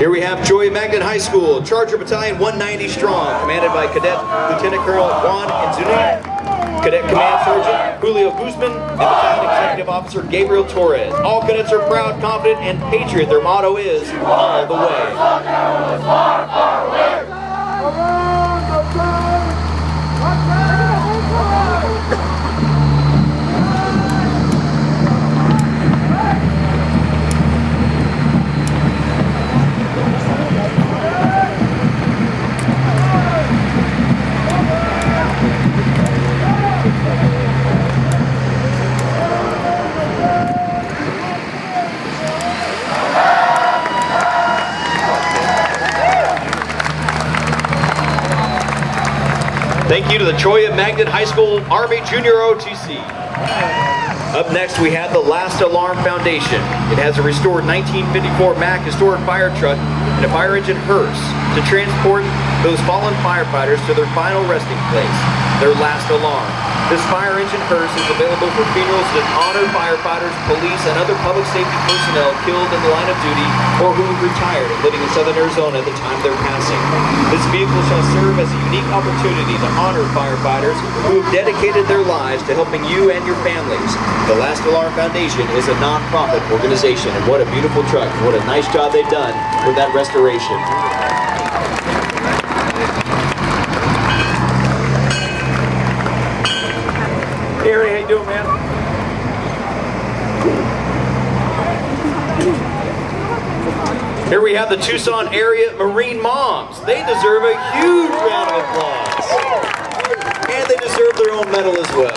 Here we have Joy Magnet High School, Charger Battalion 190 strong, commanded by Cadet Lieutenant Colonel Juan Enzuni, Cadet Command Sergeant Julio Guzman, and Battalion Executive Officer Gabriel Torres. All cadets are proud, confident, and patriot. Their motto is, all the way. Thank you to the Cholla Magnet High School Army Junior OTC. Up next, we have the Last Alarm Foundation. It has a restored 1954 Mack historic fire truck and a fire engine hearse to transport those fallen firefighters to their final resting place, their last alarm. This fire engine hearse is available for funerals that honor firefighters, police, and other public safety personnel killed in the line of duty or who retired and living in southern Arizona at the time of their passing. This vehicle shall serve as a unique opportunity to honor firefighters who have dedicated their lives to helping you and your families. The Last Alarm Foundation is a non-profit organization, and what a beautiful truck. What a nice job they've done with that restoration. Hey, Ernie, how you doing, man? Here we have the Tucson area Marine Moms. They deserve a huge round of applause. And they deserve their own medal as well.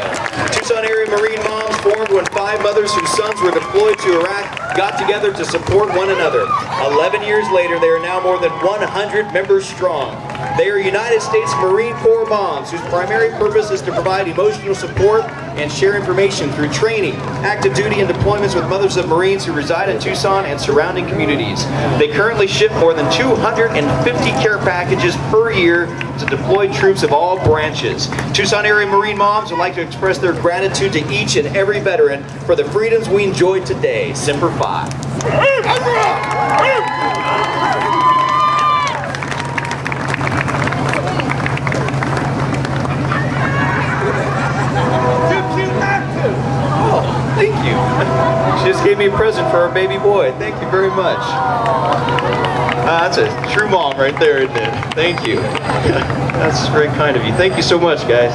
Tucson area Marine Moms formed when 5 mothers whose sons were deployed to Iraq got together to support one another. 11 years later, they are now more than 100 members strong. They are United States Marine Corps moms whose primary purpose is to provide emotional support and share information through training, active duty, and deployments with mothers of Marines who reside in Tucson and surrounding communities. They currently ship more than 250 care packages per year to deployed troops of all branches. Tucson area Marine moms would like to express their gratitude to each and every veteran for the freedoms we enjoyed today. Semper Fi. Thank you. She just gave me a present for our baby boy. Thank you very much. That's a true mom right there, isn't it? Thank you. That's very kind of you. Thank you so much, guys.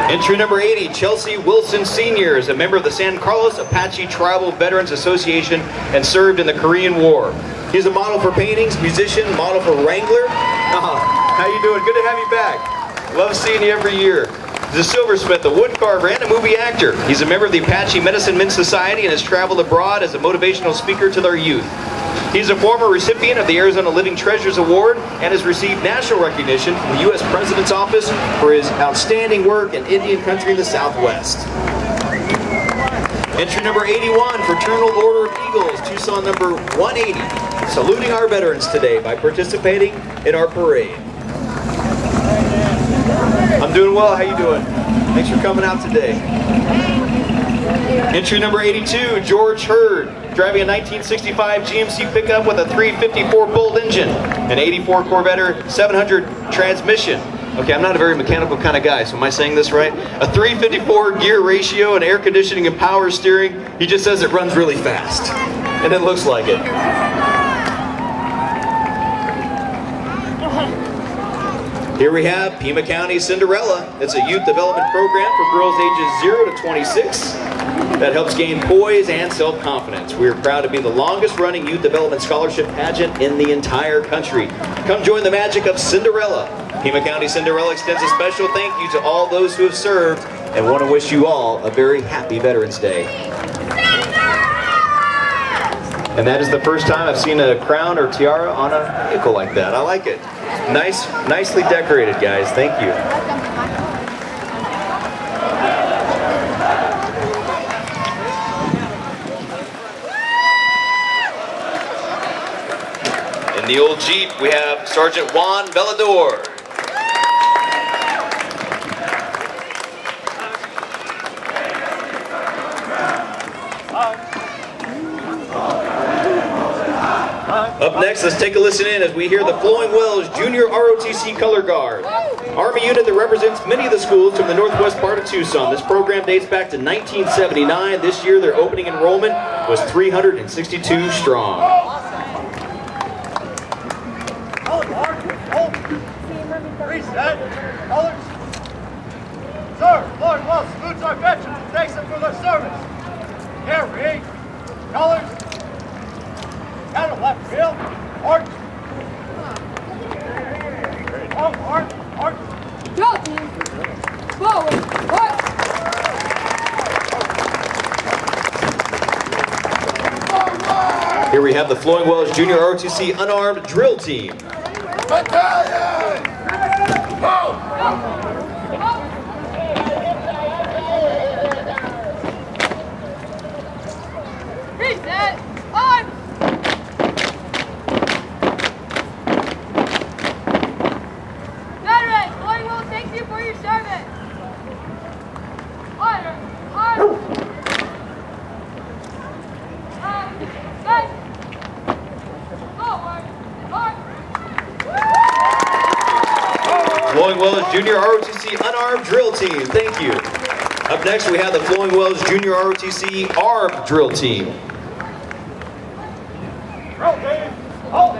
Entry number 80, Chelsea Wilson Sr. is a member of the San Carlos Apache Tribal Veterans Association and served in the Korean War. He's a model for paintings, musician, model for Wrangler. How you doing? Good to have you back. Love seeing you every year. He's a silversmith, a wood carver, and a movie actor. He's a member of the Apache Medicine Men's Society and has traveled abroad as a motivational speaker to their youth. He's a former recipient of the Arizona Living Treasures Award and has received national recognition from the U.S. President's Office for his outstanding work in Indian country in the Southwest. Entry number 81, Fraternal Order of Eagles, Tucson number 180, saluting our veterans today by participating in our parade. I'm doing well, how you doing? Thanks for coming out today. Entry number 82, George Hurd, driving a 1965 GMC pickup with a 354 Bolt engine, an 84 Corvette 700 transmission. Okay, I'm not a very mechanical kind of guy, so am I saying this right? A 354 gear ratio and air conditioning and power steering. He just says it runs really fast, and it looks like it. Here we have Pima County Cinderella. It's a youth development program for girls ages 0 to 26 that helps gain poise and self-confidence. We are proud to be the longest running youth development scholarship pageant in the entire country. Come join the magic of Cinderella. Pima County Cinderella extends a special thank you to all those who have served and want to wish you all a very happy Veterans Day. And that is the first time I've seen a crown or tiara on a vehicle like that. I like it. Nicely decorated, guys. Thank you. In the old Jeep, we have Sergeant Juan Velador. Up next, let's take a listen in as we hear the Flowing Wells Junior ROTC Color Guard. Army unit that represents many of the schools from the northwest part of Tucson. This program dates back to 1979. This year, their opening enrollment was 362 strong. Reset. Colors. Sir, Flowing Wells salutes our veterans and thanks them for their service. Carry. Colors. Out of left field. March. March. March. Go, team. Forward. March. Here we have the Flowing Wells Junior ROTC Unarmed Drill Team. Battalion. Go. Reset. On. Veterans, Flowing Wells thanks you for your service. Order. On. Back. Forward. March. Flowing Wells Junior ROTC Unarmed Drill Team. Thank you. Up next, we have the Flowing Wells Junior ROTC Armed Drill Team. Drill team. Hold.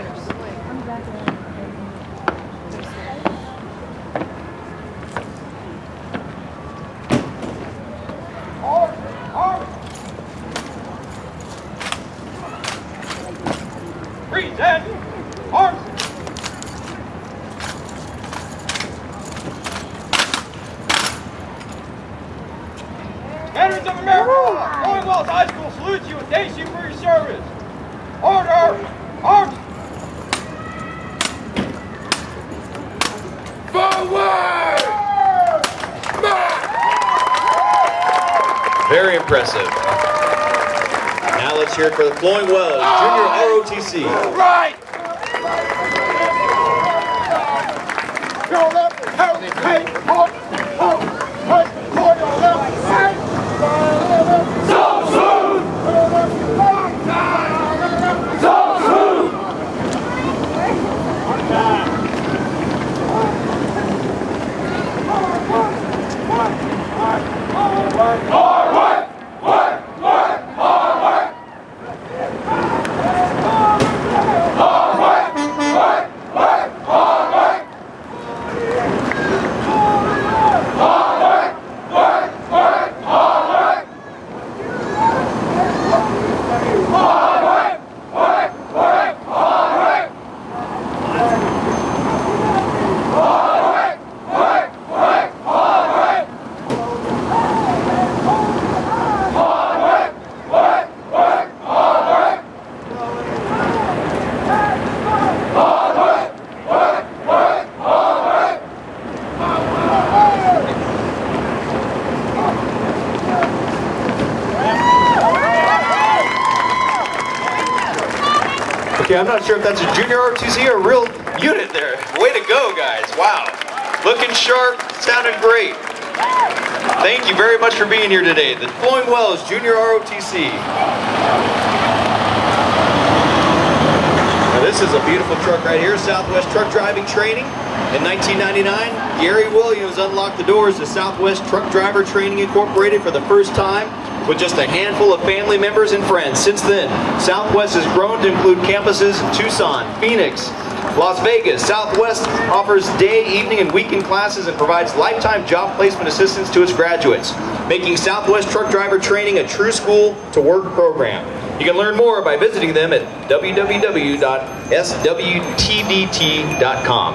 Reset. Arms. Veterans of America, Flowing Wells High School salutes you and thanks you for your service. Order. Arms. Forward. Very impressive. Now let's hear it for the Flowing Wells Junior ROTC. Right. Go left. Hey. Hold. Hold your left. So soon. So soon. Okay, I'm not sure if that's a junior ROTC or a real unit there. Way to go, guys. Wow. Looking sharp, sounding great. Thank you very much for being here today. The Flowing Wells Junior ROTC. Now this is a beautiful truck right here, Southwest Truck Driving Training. In 1999, Gary Williams unlocked the doors to Southwest Truck Driver Training Incorporated for the first time with just a handful of family members and friends. Since then, Southwest has grown to include campuses in Tucson, Phoenix, Las Vegas. Southwest offers day, evening, and weekend classes and provides lifetime job placement assistance to its graduates, making Southwest Truck Driver Training a true school-to-work program. You can learn more by visiting them at www.swtdt.com,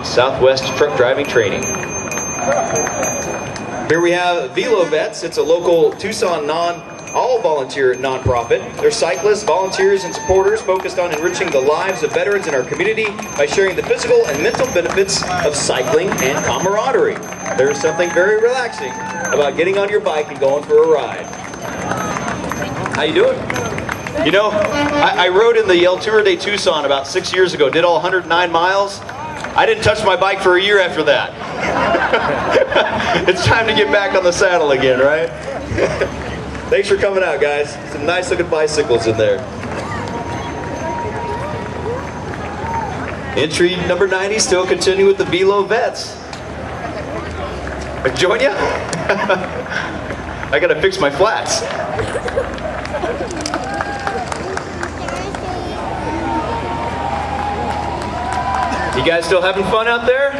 Southwest Truck Driving Training. Here we have Velo Vets. It's a local Tucson all-volunteer nonprofit. They're cyclists, volunteers, and supporters focused on enriching the lives of veterans in our community by sharing the physical and mental benefits of cycling and camaraderie. There's something very relaxing about getting on your bike and going for a ride. How you doing? You know, I rode in the El Tour de Tucson about 6 years ago, did all 109 miles. I didn't touch my bike for a year after that. It's time to get back on the saddle again, right? Thanks for coming out, guys. Some nice looking bicycles in there. Entry number 90, still continue with the Velo Vets. Join ya? I gotta fix my flats. You guys still having fun out there?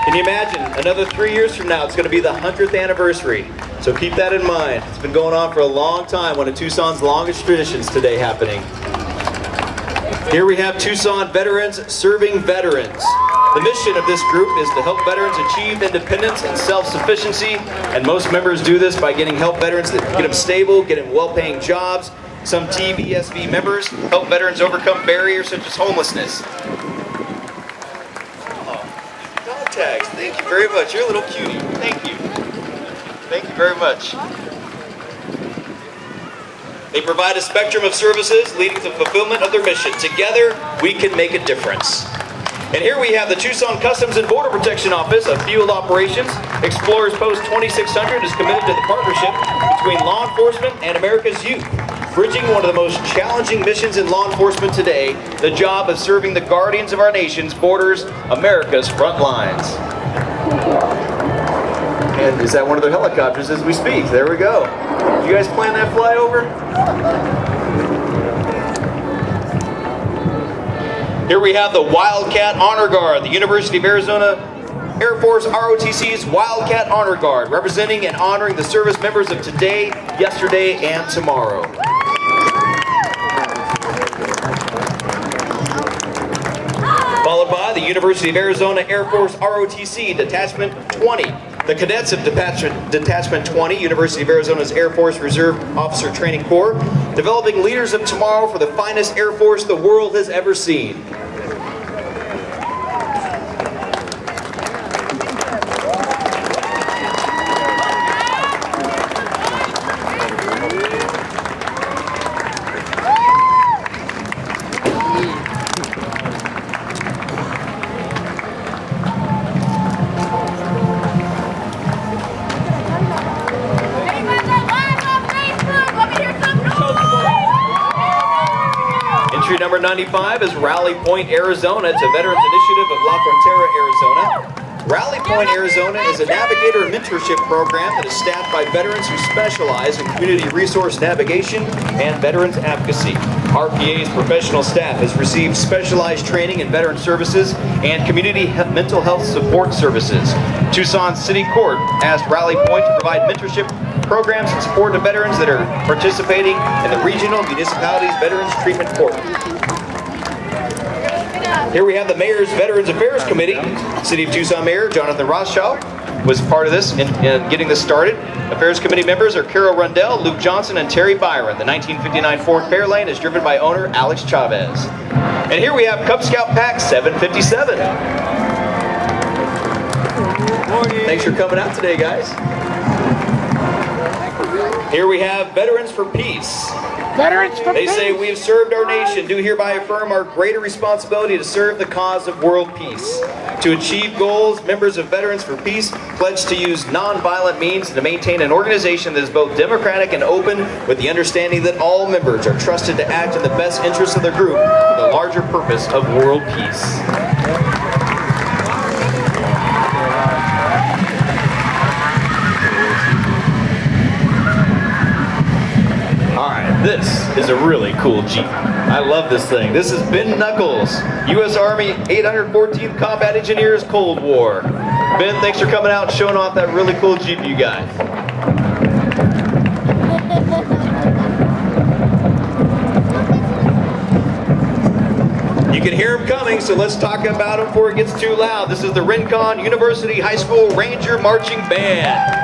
Can you imagine, another 3 years from now, it's going to be the 100th anniversary. So keep that in mind. It's been going on for a long time, one of Tucson's longest traditions today happening. Here we have Tucson veterans serving veterans. The mission of this group is to help veterans achieve independence and self-sufficiency, and most members do this by getting help veterans that get them stable, get them well-paying jobs. Some TVSV members help veterans overcome barriers such as homelessness. Dog tags, thank you very much. You're a little cutie. Thank you. Thank you very much. They provide a spectrum of services leading to fulfillment of their mission. Together, we can make a difference. And here we have the Tucson Customs and Border Protection Office of Field Operations. Explorers Post 2600 is committed to the partnership between law enforcement and America's youth, bridging one of the most challenging missions in law enforcement today, the job of serving the guardians of our nation's borders, America's front lines. And is that one of their helicopters as we speak? There we go. Did you guys plan that flyover? Here we have the Wildcat Honor Guard, the University of Arizona Air Force ROTC's Wildcat Honor Guard, representing and honoring the service members of today, yesterday, and tomorrow. Followed by the University of Arizona Air Force ROTC Detachment 20. The cadets of Detachment 20, University of Arizona's Air Force Reserve Officer Training Corps, developing leaders of tomorrow for the finest Air Force the world has ever seen. Entry number 95 is Rally Point, Arizona. It's a veterans initiative of La Frontera, Arizona. Rally Point, Arizona is a navigator mentorship program that is staffed by veterans who specialize in community resource navigation and veterans advocacy. RPA's professional staff has received specialized training in veteran services and community mental health support services. Tucson City Court asked Rally Point to provide mentorship programs in support of veterans that are participating in the regional municipalities Veterans Treatment Court. Here we have the Mayor's Veterans Affairs Committee. City of Tucson Mayor Jonathan Rothschild was part of this in getting this started. Affairs Committee members are Carol Rundell, Luke Johnson, and Terry Byron. The 1959 Ford Fairlane is driven by owner Alex Chavez. And here we have Cub Scout Pack 757. Thanks for coming out today, guys. Here we have Veterans for Peace. Veterans for They Peace. say, we have served our nation, do hereby affirm our greater responsibility to serve the cause of world peace. To achieve goals, members of Veterans for Peace pledge to use nonviolent means to maintain an organization that is both democratic and open, with the understanding that all members are trusted to act in the best interests of their group for the larger purpose of world peace. This is a really cool Jeep. I love this thing. This is Ben Knuckles, U.S. Army 814th Combat Engineers Cold War. Ben, thanks for coming out and showing off that really cool Jeep you got. You can hear him coming, so let's talk about him before it gets too loud. This is the Rincon University High School Ranger Marching Band.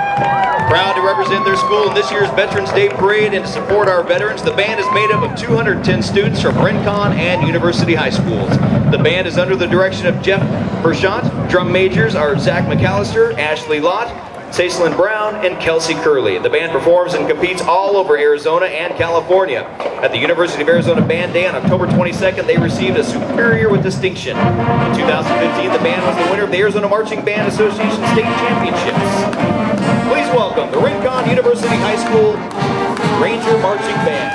Proud to represent their school in this year's Veterans Day Parade and to support our veterans. The band is made up of 210 students from Rincon and University High Schools. The band is under the direction of Jeff Perchant. Drum majors are Zach McAllister, Ashley Lott, Caitlin Brown, and Kelsey Curley. The band performs and competes all over Arizona and California. At the University of Arizona Band Day on October 22nd, they received a Superior with Distinction. In 2015, the band was the winner of the Arizona Marching Band Association State Championships. Please welcome the Rincon University High School Ranger Marching Band.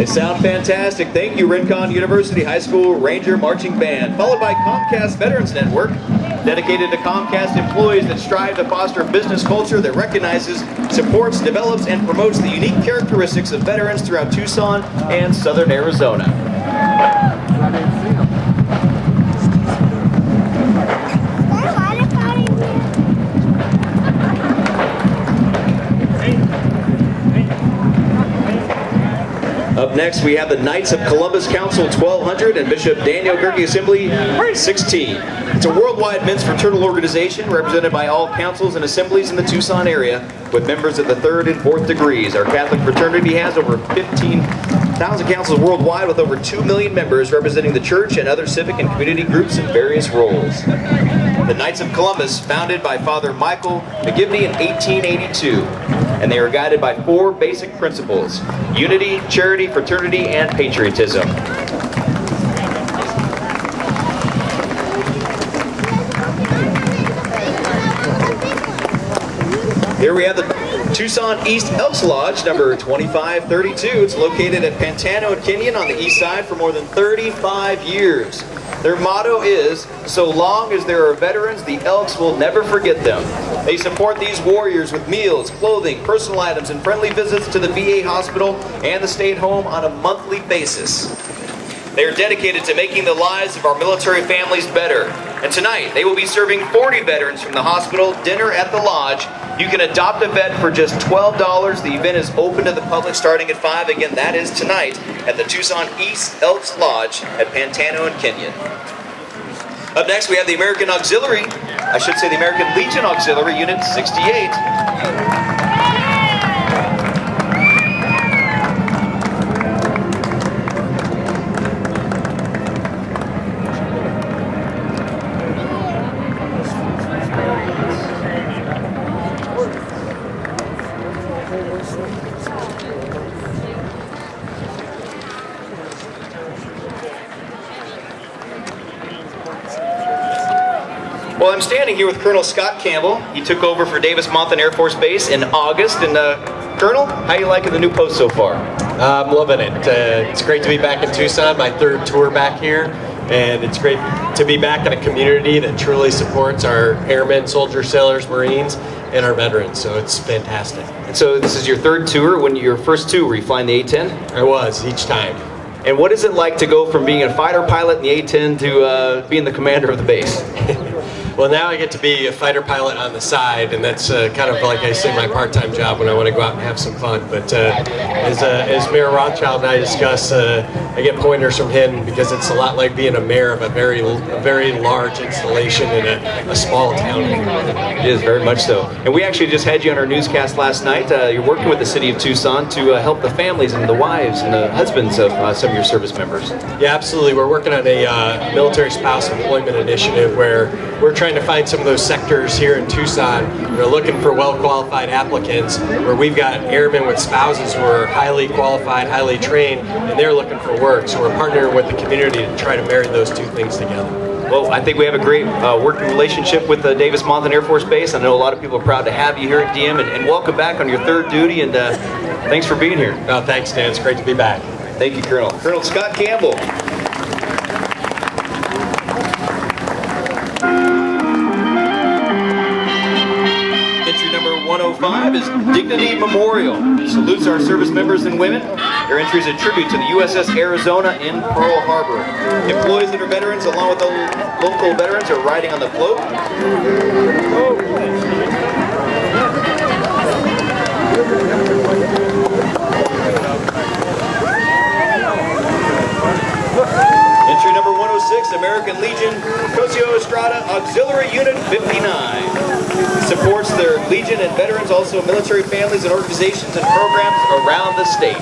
They sound fantastic. Thank you, Rincon University High School Ranger Marching Band. Followed by Comcast Veterans Network, dedicated to Comcast employees that strive to foster a business culture that recognizes, supports, develops, and promotes the unique characteristics of veterans throughout Tucson and Southern Arizona. Up next, we have the Knights of Columbus Council 1200 and Bishop Daniel Gerke Assembly 16. It's a worldwide men's fraternal organization represented by all councils and assemblies in the Tucson area with members of the 3rd and 4th degrees. Our Catholic fraternity has over 15,000 councils worldwide with over 2 million members representing the church and other civic and community groups in various roles. The Knights of Columbus, founded by Father Michael McGivney in 1882. And they are guided by 4 basic principles: unity, charity, fraternity, and patriotism. Here we have the Tucson East Elks Lodge, number 2532. It's located at Pantano and Kenyon on the east side for more than 35 years. Their motto is, so long as there are veterans, the Elks will never forget them. They support these warriors with meals, clothing, personal items, and friendly visits to the VA hospital and the state home on a monthly basis. They are dedicated to making the lives of our military families better. And tonight, they will be serving 40 veterans from the hospital dinner at the lodge. You can adopt a vet for just $12. The event is open to the public starting at 5. Again, that is tonight at the Tucson East Elks Lodge at Pantano and Kenyon. Up next, we have the American Auxiliary, the American Legion Auxiliary, Unit 68. Well, I'm standing here with Colonel Scott Campbell. He took over for Davis-Monthan Air Force Base in August. And Colonel, how you liking the new post so far? I'm loving it. It's great to be back in Tucson, my 3rd tour back here. And it's great to be back in a community that truly supports our airmen, soldiers, sailors, Marines, and our veterans. So it's fantastic. And so this is your 3rd tour. When your first 2, were you flying the A-10? I was, each time. And what is it like to go from being a fighter pilot in the A-10 to being the commander of the base? Well, now I get to be a fighter pilot on the side, and that's kind of like I say my part-time job when I want to go out and have some fun. But as Mayor Rothschild and I discuss, I get pointers from him because it's a lot like being a mayor of a very large installation in a small town. It is, very much so. And we actually just had you on our newscast last night. You're working with the city of Tucson to help the families and the wives and the husbands of some of your service members. Yeah, absolutely. We're working on a military spouse employment initiative where we're trying trying to find some of those sectors here in Tucson. They're looking for well-qualified applicants, where we've got airmen with spouses who are highly qualified, highly trained, and they're looking for work. So we're partnering with the community to try to marry those two things together. Well, I think we have a great working relationship with Davis-Monthan Air Force Base. I know a lot of people are proud to have you here at DM, and welcome back on your third duty, and thanks for being here. Oh, thanks, Dan. It's great to be back. Thank you, Colonel. Colonel Scott Campbell. Entry number 105 is Dignity Memorial. Salutes our service members and women. Their entry is a tribute to the USS Arizona in Pearl Harbor. Employees that are veterans, along with the local veterans, are riding on the float. Entry number 106, American Legion Cosio Estrada Auxiliary Unit 59. Supports their Legion and veterans, also military families and organizations and programs around the state.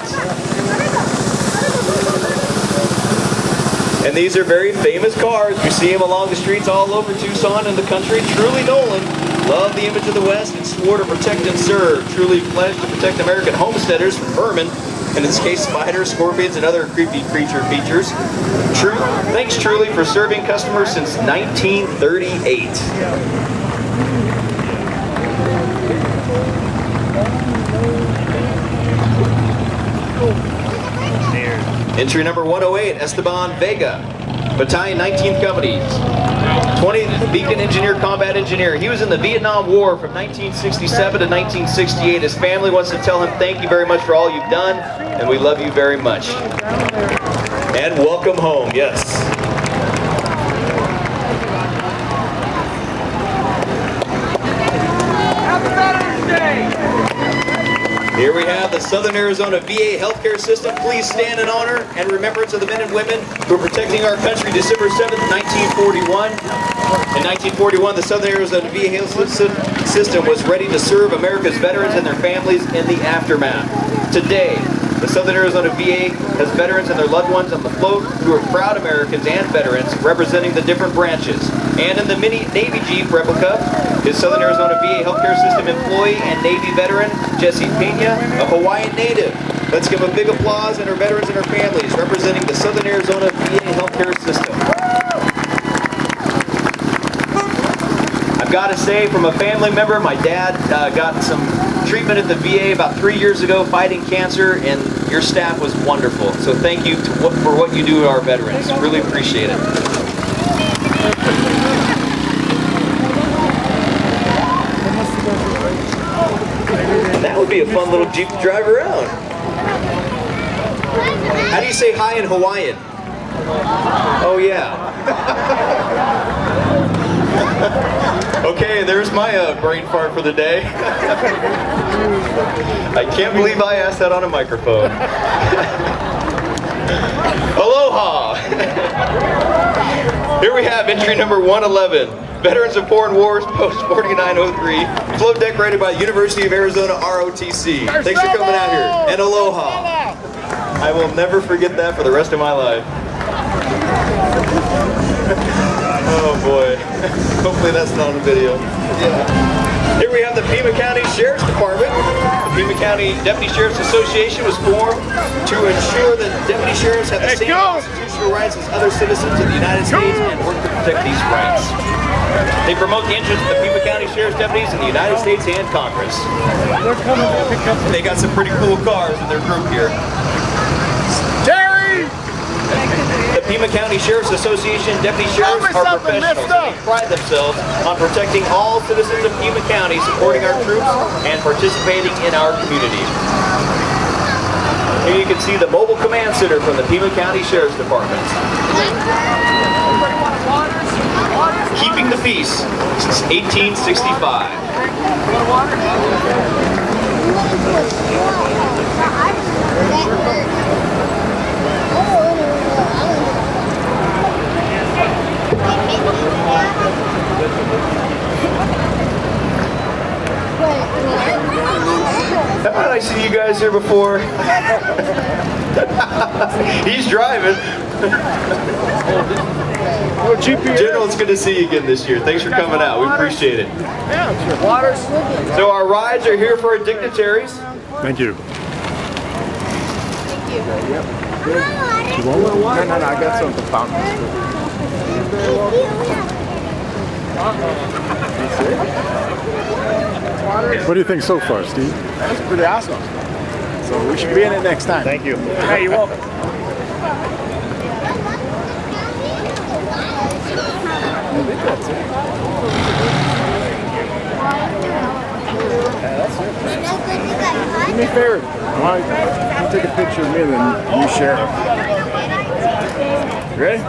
And these are very famous cars. You see them along the streets all over Tucson and the country. Truly Nolan loved the image of the West and swore to protect and serve. Truly pledged to protect American homesteaders from vermin, in this case spiders, scorpions, and other creepy creature features. Thanks Truly for serving customers since 1938. Entry number 108, Esteban Vega, Battalion 19th Company, 20th Beacon Engineer, Combat Engineer. He was in the Vietnam War from 1967 to 1968. His family wants to tell him thank you very much for all you've done, and we love you very much. And welcome home, yes. Happy Veterans Day! Here we have the Southern Arizona VA healthcare system. Please stand in honor and remembrance of the men and women who are protecting our country December 7th, 1941. In 1941, the Southern Arizona VA health system was ready to serve America's veterans and their families in the aftermath. Today, the Southern Arizona VA has veterans and their loved ones on the float who are proud Americans and veterans representing the different branches. And in the mini Navy Jeep replica is Southern Arizona VA healthcare system employee and Navy veteran Jesse Pena, a Hawaiian native. Let's give a big applause and our veterans and our families representing the Southern Arizona VA healthcare system. I've got to say, from a family member, my dad got some treatment at the VA about 3 years ago fighting cancer, and your staff was wonderful. So thank you for what you do to our veterans. Really appreciate it. And that would be a fun little Jeep to drive around. How do you say hi in Hawaiian? Oh yeah. Okay, there's my brain fart for the day. I can't believe I asked that on a microphone. Aloha! Here we have entry number 111. Veterans of Foreign Wars, Post 4903. Float decorated by University of Arizona ROTC. Thanks for coming out here. And aloha. I will never forget that for the rest of my life. Oh boy. Hopefully that's not on the video. Yeah. Here we have the Pima County Sheriff's Department. The Pima County Deputy Sheriff's Association was formed to ensure that deputy sheriffs have the same constitutional rights as other citizens of the United States and work to protect these rights. They promote the interests of the Pima County Sheriff's deputies in the United States and Congress. They're coming to pick up. They got some pretty cool cars in their group here. Jerry! The Pima County Sheriff's Association deputy sheriffs are professionals and they pride themselves on protecting all citizens of Pima County, supporting our troops, and participating in our community. Here you can see the mobile command center from the Pima County Sheriff's Department. Keeping the peace since 1865. Haven't I seen you guys here before? He's driving. General, it's good to see you again this year. Thanks for coming out. We appreciate it. Yeah, sure. Waters. So our rides are here for our dignitaries. Thank you. No, I got some at the fountain. What do you think so far, Steve? That's pretty awesome. So we should be in it next time. Thank you. Hey, you're welcome. Do me a favor. You take a picture of me and then you share. Ready?